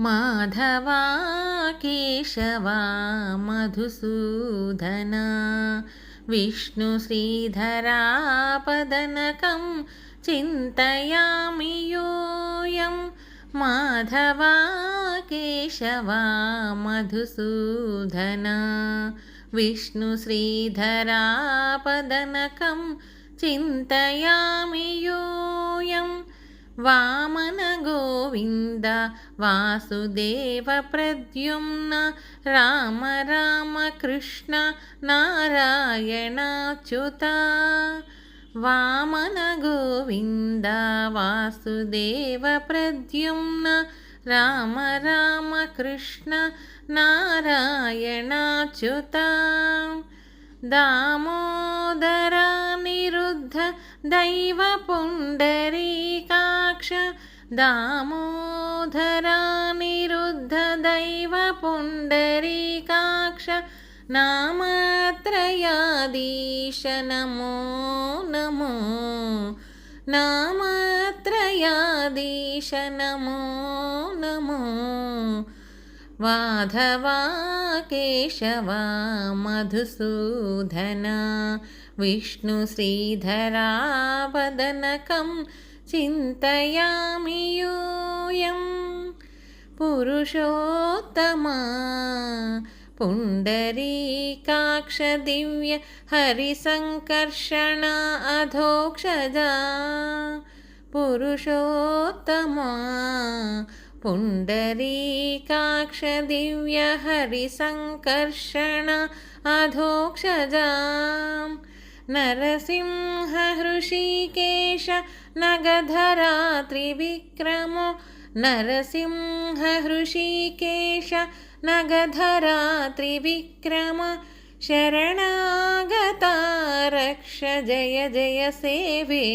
माधवा केशवा मधुसूदना विष्णुश्रीधरा पदनकं चिन्तयामि योऽयं माधवा केशवा मधुसूदना विष्णुश्रीधरा पदनकं चिन्तयामि योऽयं वामन गोविन्द वासुदेव प्रद्युम्न राम राम कृष्ण नारायणाच्युता वामन गोविन्द वासुदेव प्रद्युम्न राम राम कृष्ण नारायणाच्युता दामोदरा निरुद्ध दैव पुण्डरीकाक्ष दामोदरा निरुद्ध दैव पुण्डरीकाक्ष नामत्रयाधीश नमो नमो नामत्रयाधीश नमो नमो माधवा केशवा मधुसूदना विष्णुश्रीधरा पदनकं चिन्तयामि योऽयं पुरुषोत्तमा पुण्डरीकाक्ष दिव्य हरिसङ्कर्षण अधोक्षजा पुरुषोत्तमा पुण्डरीकाक्ष दिव्य हरिसङ्कर्षण अधोक्षजा नरसिंह हृषीकेश नगधरा त्रिविक्रमो नरसिंह हृषीकेश नगधरा त्रिविक्रम शरणागता रक्ष जय जय सेवे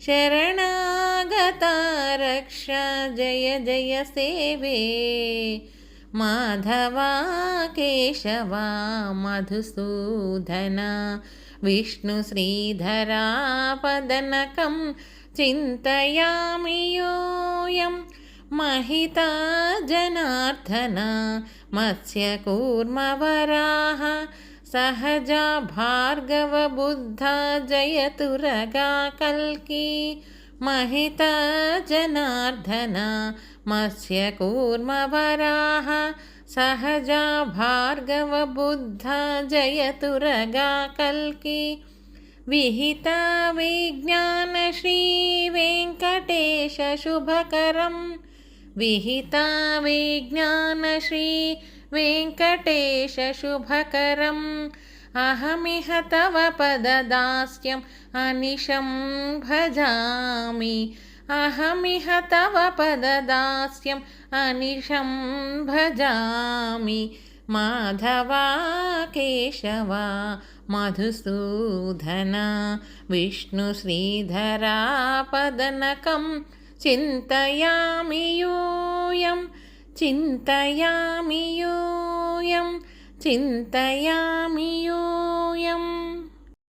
शरणागता रक्ष जय जय सेवे माधवा केशवा मधुसूदना विष्णुश्रीधरा पदनकं चिन्तयामि योऽयं महिता जनार्दना मत्स्यकूर्मवराह सहजा भार्गव बुद्धा जयतुरगा कल्की महिता जनार्दना मत्स्यकूर्मवराह सहजा भार्गव बुद्धा जयतुरगा कल्की विहिता विज्ञान श्री वेङ्कटेश शुभकरं विहिता विज्ञान श्री वेङ्कटेश शुभकरम् अहमिह तव पददास्यम् अनिशं भजामि अहमिह तव पददास्यम् अनिशं भजामि माधवा केशवा मधुसूदना विष्णुश्रीधरा पदनकं चिन्तयामि योऽयं चिन्तयामि योऽयं चिन्तयामि योऽयम्।